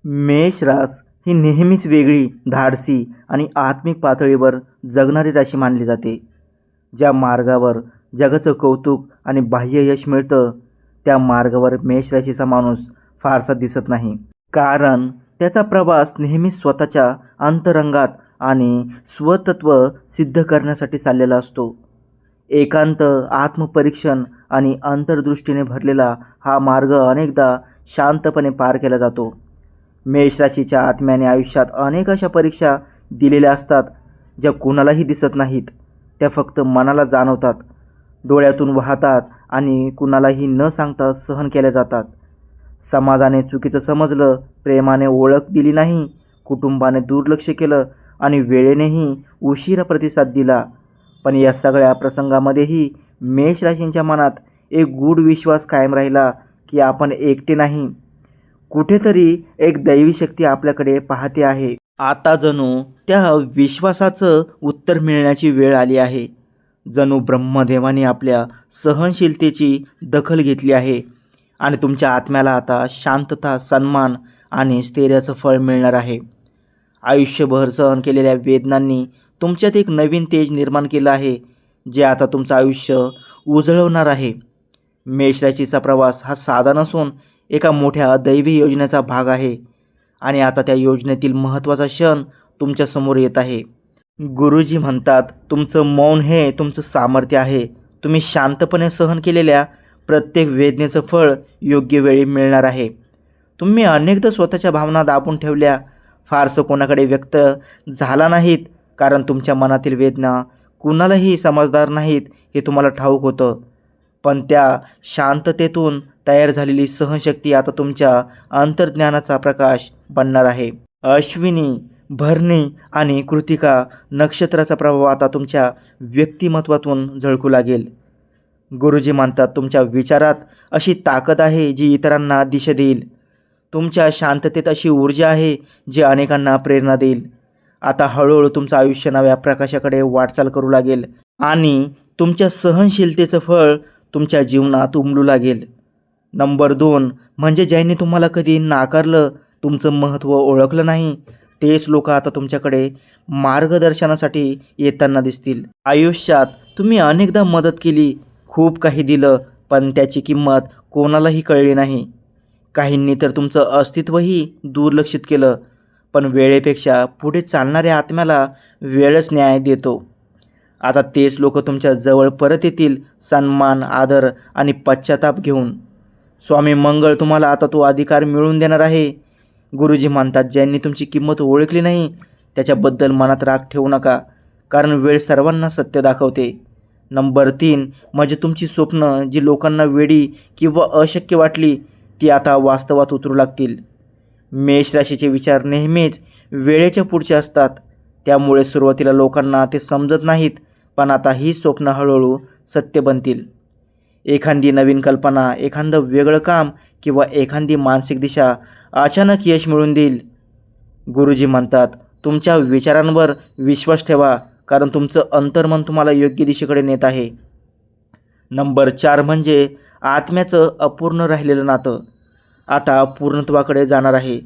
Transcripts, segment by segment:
मेष रास ही नेहमीच वेगळी, धाडसी आणि आत्मिक पातळीवर जगणारी राशी मानली जाते. ज्या मार्गावर जगाचं कौतुक आणि बाह्य यश मिळतं, त्या मार्गावर मेष राशीचा माणूस फारसा दिसत नाही. कारण त्याचा प्रवास नेहमीच स्वतःच्या अंतरंगात आणि स्वतत्व सिद्ध करण्यासाठी चाललेला असतो. एकांत, आत्मपरीक्षण आणि अंतर्दृष्टीने भरलेला हा मार्ग अनेकदा शांतपणे पार केला जातो. मेष राशीच्या आत्म्याने आयुष्यात अनेक अशा परीक्षा दिलेल्या असतात, ज्या कुणालाही दिसत नाहीत. त्या फक्त मनाला जाणवतात, डोळ्यातून वाहतात आणि कुणालाही न सांगता सहन केल्या जातात. समाजाने चुकीचं समजलं, प्रेमाने ओळख दिली नाही, कुटुंबाने दुर्लक्ष केलं आणि वेळेनेही उशिरा प्रतिसाद दिला. पण या सगळ्या प्रसंगामध्येही मेष राशींच्या मनात एक गूढ विश्वास कायम राहिला की आपण एकटे नाही. कुठेतरी एक दैवी शक्ती आपल्याकडे पाहते आहे. आता जणू त्या विश्वासाचं उत्तर मिळण्याची वेळ आली आहे. जणू ब्रह्मदेवाने आपल्या सहनशीलतेची दखल घेतली आहे आणि तुमच्या आत्म्याला आता शांतता, सन्मान आणि स्थैर्याचं फळ मिळणार आहे. आयुष्यभर सहन केलेल्या वेदनांनी तुमच्यात एक नवीन तेज निर्माण केलं आहे, जे आता तुमचं आयुष्य उजळवणार आहे. मेष राशीचा प्रवास हा साधा नसून एका मोठ्या दैवी योजनेचा भाग आहे आणि आता त्या योजनेतील महत्त्वाचा क्षण तुमच्यासमोर येत आहे. गुरुजी म्हणतात, तुमचं मौन हे तुमचं सामर्थ्य आहे. तुम्ही शांतपणे सहन केलेल्या प्रत्येक वेदनेचं फळ योग्य वेळी मिळणार आहे. तुम्ही अनेकदा स्वतःच्या भावना दाबून ठेवल्या, फारसं कोणाकडे व्यक्त झाला नाहीत, कारण तुमच्या मनातील वेदना कुणालाही समजदार नाहीत हे तुम्हाला ठाऊक होतं. पण त्या शांततेतून तयार झालेली सहनशक्ती आता तुमच्या अंतर्ज्ञानाचा प्रकाश बनणार आहे. अश्विनी, भरणी आणि कृतिका नक्षत्राचा प्रभाव आता तुमच्या व्यक्तिमत्वातून झळकू लागेल. गुरुजी म्हणतात, तुमच्या विचारात अशी ताकद आहे जी इतरांना दिशा देईल. तुमच्या शांततेत अशी ऊर्जा आहे जी अनेकांना प्रेरणा देईल. आता हळूहळू तुमचं आयुष्य नव्या प्रकाशाकडे वाटचाल करू लागेल आणि तुमच्या सहनशीलतेचं फळ तुमच्या जीवनात उमलू लागेल. नंबर 2 म्हणजे ज्यांनी तुम्हाला कधी नाकारलं, तुमचं महत्त्व ओळखलं नाही, तेच लोक आता तुमच्याकडे मार्गदर्शनासाठी येताना दिसतील. आयुष्यात तुम्ही अनेकदा मदत केली, खूप काही दिलं, पण त्याची किंमत कोणालाही कळली नाही. काहींनी तर तुमचं अस्तित्वही दुर्लक्षित केलं. पण वेळेपेक्षा पुढे चालणाऱ्या आत्म्याला वेळच न्याय देतो. आता तेच लोक तुमच्या जवळ परत येतील, सन्मान, आदर आणि पश्चाताप घेऊन. स्वामी मंगळ तुम्हाला आता तो अधिकार मिळवून देणार आहे. गुरुजी म्हणतात, ज्यांनी तुमची किंमत ओळखली नाही त्याच्याबद्दल मनात राग ठेवू नका, कारण वेळ सर्वांना सत्य दाखवते. नंबर 3 म्हणजे तुमची स्वप्न जी लोकांना वेडी किंवा अशक्य वाटली, ती आता वास्तवात उतरू लागतील. मेष राशीचे विचार नेहमीच वेळेच्या पुढचे असतात, त्यामुळे सुरुवातीला लोकांना ते समजत नाहीत, पण आता ही स्वप्न हळूहळू सत्य बनतील. एखादी नवीन कल्पना, एखादं वेगळं काम किंवा एखादी मानसिक दिशा अचानक यश मिळवून देईल. गुरुजी म्हणतात, तुमच्या विचारांवर विश्वास ठेवा, कारण तुमचं अंतर्मन तुम्हाला योग्य दिशेकडे नेत आहे. नंबर 4 म्हणजे आत्म्याचं अपूर्ण राहिलेलं नातं आता पूर्णत्वाकडे जाणार आहे.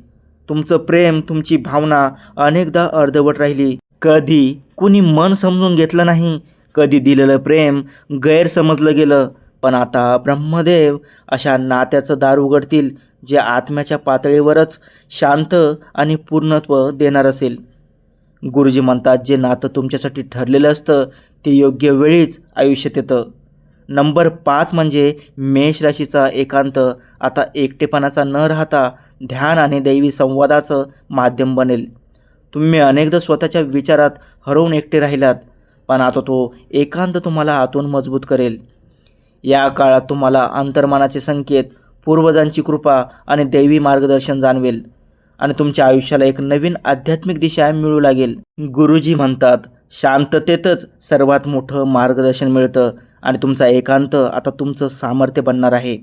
तुमचं प्रेम, तुमची भावना अनेकदा अर्धवट राहिली. कधी कुणी मन समजून घेतलं नाही, कधी दिलेलं प्रेम गैरसमजलं गेलं. पण आता ब्रह्मदेव अशा नात्याचं दार उघडतील, जे आत्म्याच्या पातळीवरच शांत आणि पूर्णत्व देणार असेल. गुरुजी म्हणतात, जे नातं तुमच्यासाठी ठरलेलं असतं ते योग्य वेळीच आयुष्यात येतं. नंबर 5 म्हणजे मेष राशीचा एकांत आता एकटेपणाचा न राहता ध्यान आणि दैवी संवादाचं माध्यम बनेल. तुम्ही अनेकदा स्वतःच्या विचारात हरवून एकटे राहिलात, पण आता तो एकांत तुम्हाला आतून मजबूत करेल. या काळात तुम्हाला अंतर्मनाचे संकेत, पूर्वजांची कृपा आणि दैवी मार्गदर्शन जाणवेल आणि तुमच्या आयुष्याला एक नवीन आध्यात्मिक दिशा मिळू लागेल. गुरुजी म्हणतात, शांततेतच सर्वात मोठं मार्गदर्शन मिळतं आणि तुमचा एकांत आता तुमचं सामर्थ्य बनणार आहे.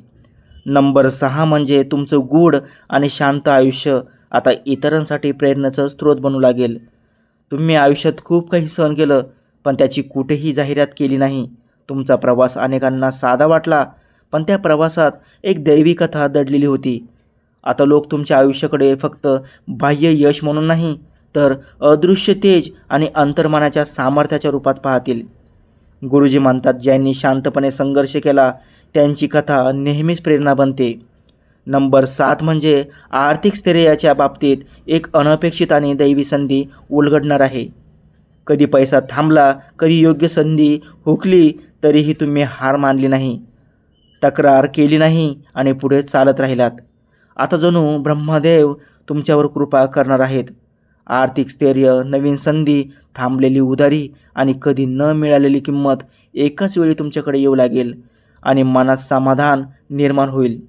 नंबर 6 म्हणजे तुमचं गूढ आणि शांत आयुष्य आता इतरांसाठी प्रेरणेचं स्रोत बनू लागेल. तुम्ही आयुष्यात खूप काही सहन केलं, पण त्याची कुठेही जाहिरात केली नाही. तुमचा प्रवास अनेकांना साधा वाटला, पण त्या प्रवासात एक दैवी कथा दडलेली होती. आता लोक तुमच्या आयुष्याकडे फक्त बाह्य यश म्हणून नाही, तर अदृश्य तेज आणि अंतर्मनाच्या सामर्थ्याच्या रूपात पाहतील. गुरुजी म्हणतात, ज्यांनी शांतपणे संघर्ष केला त्यांची कथा नेहमीच प्रेरणा बनते. नंबर 7 म्हणजे आर्थिक स्थैर्याच्या बाबतीत एक अनपेक्षित आणि दैवी संधी उलगडणार आहे. कधी पैसा थांबला, कधी योग्य संधी हुकली, तरीही तुम्ही हार मानली नाही, तक्रार केली नाही आणि पुढे चालत राहिलात. आता जणू ब्रह्मदेव तुमच्यावर कृपा करणार आहेत. आर्थिक स्थैर्य, नवीन संधी, थांबलेली उधारी आणि कधी न मिळालेली किंमत एकाच वेळी तुमच्याकडे येऊ लागेल आणि मनात समाधान निर्माण होईल.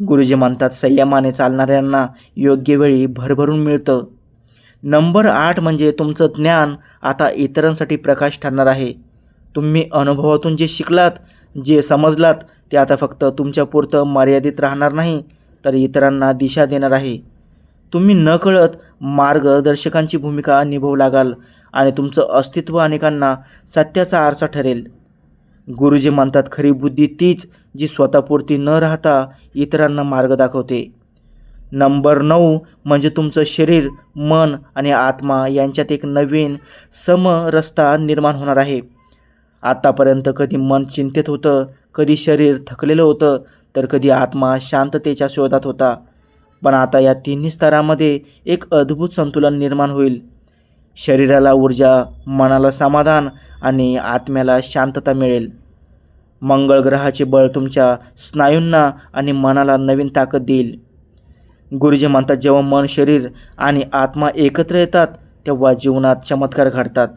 गुरुजी म्हणतात, संयमाने चालणाऱ्यांना योग्य वेळी भरभरून मिळतं. नंबर 8 म्हणजे तुमचं ज्ञान आता इतरांसाठी प्रकाश ठरणार आहे. तुम्ही अनुभवातून जे शिकलात, जे समजलात, ते आता फक्त तुमच्यापुरतं मर्यादित राहणार नाही, तर इतरांना दिशा देणार आहे. तुम्ही नकळत मार्गदर्शकांची भूमिका निभावू लागाल आणि तुमचं अस्तित्व अनेकांना सत्याचा आरसा ठरेल. गुरुजी म्हणतात, खरी बुद्धी तीच जी स्वतःपुरती न राहता इतरांना मार्ग दाखवते. नंबर 9 म्हणजे तुमचं शरीर, मन आणि आत्मा यांच्यात एक नवीन समरसता निर्माण होणार आहे. आतापर्यंत कधी मन चिंतेत होतं, कधी शरीर थकलेलं होतं, तर कधी आत्मा शांततेच्या शोधात होता. पण आता या तिन्ही स्तरामध्ये एक अद्भुत संतुलन निर्माण होईल. शरीराला ऊर्जा, मनाला समाधान आणि आत्म्याला शांतता मिळेल. मंगळ ग्रहाचे बळ तुमच्या स्नायूंना आणि मनाला नवीन ताकद देईल. गुरुजी म्हणतात, जेव्हा मन, शरीर आणि आत्मा एकत्र येतात तेव्हा जीवनात चमत्कार घडतात.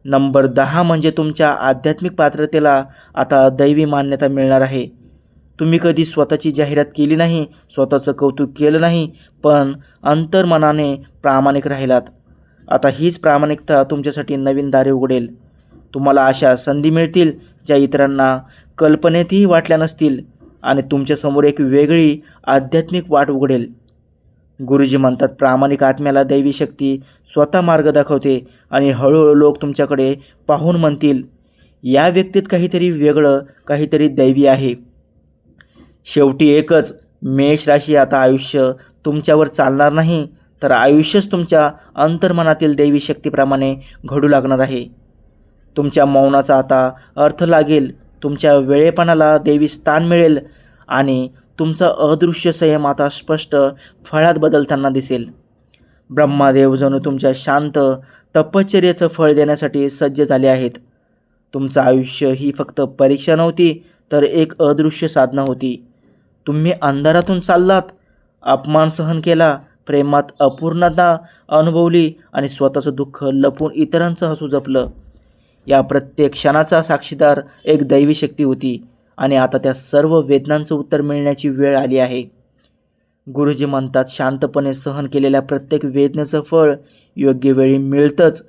नंबर 10 म्हणजे तुमच्या आध्यात्मिक पात्रतेला आता दैवी मान्यता मिळणार आहे. तुम्ही कधी स्वतःची जाहिरात केली नाही, स्वतःचं कौतुक केलं नाही, पण अंतर्मनाने प्रामाणिक राहिलात. आता हीच प्रामाणिकता तुमच्यासाठी नवीन दारे उघडेल. तुम्हाला अशा संधी मिळतील ज्या इतरांना कल्पनेतही वाटल्या नसतील आणि तुमच्यासमोर एक वेगळी आध्यात्मिक वाट उघडेल. गुरुजी म्हणतात, प्रामाणिक आत्म्याला दैवी शक्ती स्वतः मार्ग दाखवते आणि हळूहळू लोक तुमच्याकडे पाहून म्हणतील, या व्यक्तीत काहीतरी वेगळं, काहीतरी दैवी आहे. शेवटी एकच, मेष राशी आता आयुष्य तुमच्यावर चालणार नाही, तर आयुष्यच तुमच्या अंतर्मनातील दैवी शक्तीप्रमाणे घडू लागणार आहे. तुमच्या मौनाचा आता अर्थ लागेल, तुमच्या वेळेपणाला दैवी स्थान मिळेल आणि तुमचा अदृश्य संयम आता स्पष्ट फळात बदलताना दिसेल. ब्रह्मदेव जणू तुमच्या शांत तपश्चर्येचं फळ देण्यासाठी सज्ज झाले आहेत. तुमचं आयुष्य ही फक्त परीक्षा नव्हती, तर एक अदृश्य साधना होती. तुम्ही अंधारातून चाललात, अपमान सहन केला, प्रेमात अपूर्णता अनुभवली आणि स्वतःचं दुःख लपवून इतरांचं हसू जपलं. या प्रत्येक क्षणाचा साक्षीदार एक दैवी शक्ती होती आणि आता त्या सर्व वेदनांचं उत्तर मिळण्याची वेळ आली आहे. गुरुजी म्हणतात, शांतपणे सहन केलेल्या प्रत्येक वेदनेचं फळ योग्य वेळी मिळतंच.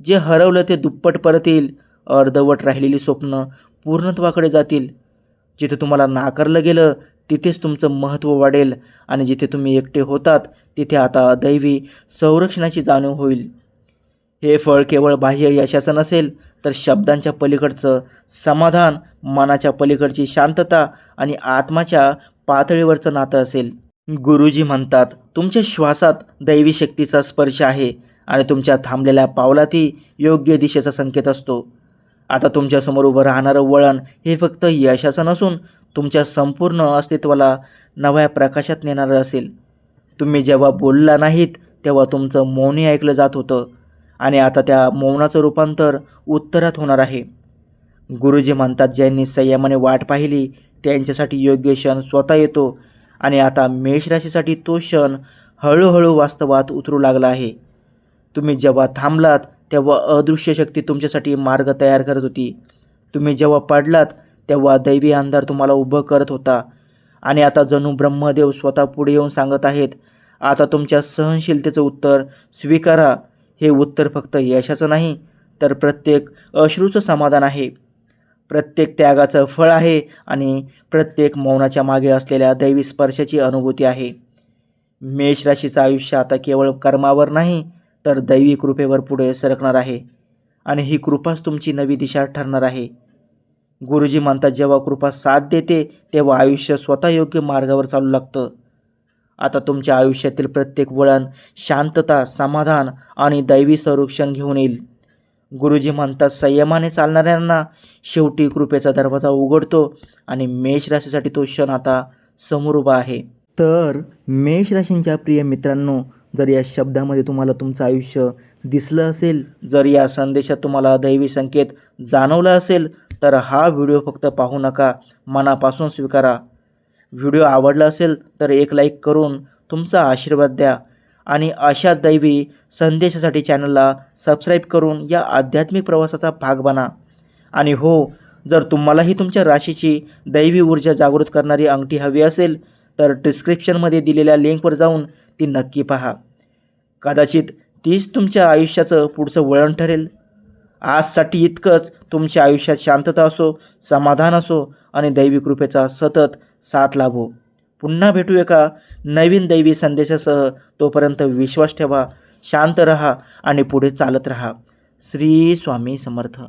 जे हरवलं ते दुप्पट परत येईल. अर्धवट राहिलेली स्वप्न पूर्णत्वाकडे जातील. जिथे तुम्हाला नाकारलं गेलं तिथेच तुमचं महत्त्व वाढेल आणि जिथे तुम्ही एकटे होतात तिथे आता दैवी संरक्षणाची जाणीव होईल. हे फळ केवळ बाह्य यशाचं नसेल, तर शब्दांच्या पलीकडचं समाधान, मनाच्या पलीकडची शांतता आणि आत्माच्या पातळीवरचं नातं असेल. गुरुजी म्हणतात, तुमच्या श्वासात दैवी शक्तीचा स्पर्श आहे आणि तुमच्या थांबलेल्या पावलातही योग्य दिशेचा संकेत असतो. आता तुमच्यासमोर उभं राहणारं वळण हे फक्त यशाचं नसून तुमच्या संपूर्ण अस्तित्वाला नव्या प्रकाशात नेणारं असेल. तुम्ही जेव्हा बोलला नाहीत तेव्हा तुमचं मौनही ऐकलं जात होतं आणि आता त्या मौनाचं रूपांतर उत्तरात होणार आहे. गुरुजी म्हणतात, ज्यांनी संयमाने वाट पाहिली त्यांच्यासाठी योग्य क्षण स्वतः येतो आणि आता मेष राशीसाठी तो क्षण हळूहळू वास्तवात उतरू लागला आहे. तुम्ही जेव्हा थांबलात तेव्हा अदृश्य शक्ती तुमच्यासाठी मार्ग तयार करत होती. तुम्ही जेव्हा पडलात तेव्हा दैवी अंधार तुम्हाला उभं करत होता आणि आता जणू ब्रह्मदेव स्वतः पुढे येऊन सांगत आहेत, आता तुमच्या सहनशीलतेचं उत्तर स्वीकारा. हे उत्तर फक्त यशाचं नाही, तर प्रत्येक अश्रूचं समाधान आहे, प्रत्येक त्यागाचं फळ आहे आणि प्रत्येक मौनाच्या मागे असलेल्या दैवी स्पर्शाची अनुभूती आहे. मेष राशीचं आयुष्य आता केवळ कर्मावर नाही, तर दैवी कृपेवर पुढे सरकणार आहे आणि ही कृपाच तुमची नवी दिशा ठरणार आहे. गुरुजी म्हणतात, जेव्हा कृपा साथ देते तेव्हा आयुष्य स्वतः योग्य मार्गावर चालू लागतं. आता तुमच्या आयुष्यातील प्रत्येक वळण शांतता, समाधान आणि दैवी संरक्षण घेऊन येईल. गुरुजी म्हणतात, संयमाने चालणाऱ्यांना शेवटी कृपेचा दरवाजा उघडतो आणि मेष राशीसाठी तो क्षण आता समोर उभा आहे. तर मेष राशींच्या प्रिय मित्रांनो, जर या शब्दामध्ये तुम्हाला तुमचं आयुष्य दिसलं असेल, जर या संदेशात तुम्हाला दैवी संकेत जाणवला असेल, तर हा व्हिडिओ फक्त पाहू नका, मनापासून स्वीकारा. व्हिडिओ आवडला असेल तर एक लाईक करून तुमचा आशीर्वाद द्या आणि अशा दैवी संदेशासाठी चॅनलला सबस्क्राईब करून या आध्यात्मिक प्रवासाचा भाग बना. आणि हो, जर तुम्हालाही तुमच्या राशीची दैवी ऊर्जा जागृत करणारी अंगठी हवी असेल तर डिस्क्रिप्शनमध्ये दिलेल्या लिंकवर जाऊन ती नक्की पहा. कदाचित तीच तुमच्या आयुष्याचं पुढचं वळण ठरेल. आजसाठी इतकंच. तुमच्या आयुष्यात शांतता असो, समाधान असो आणि दैवी कृपेचा सतत साथ लाभो. पुन्हा भेटू एका नवीन दैवी संदेशासह. तोपर्यंत विश्वास ठेवा, शांत रहा आणि पुढे चालत रहा. श्री स्वामी समर्थ.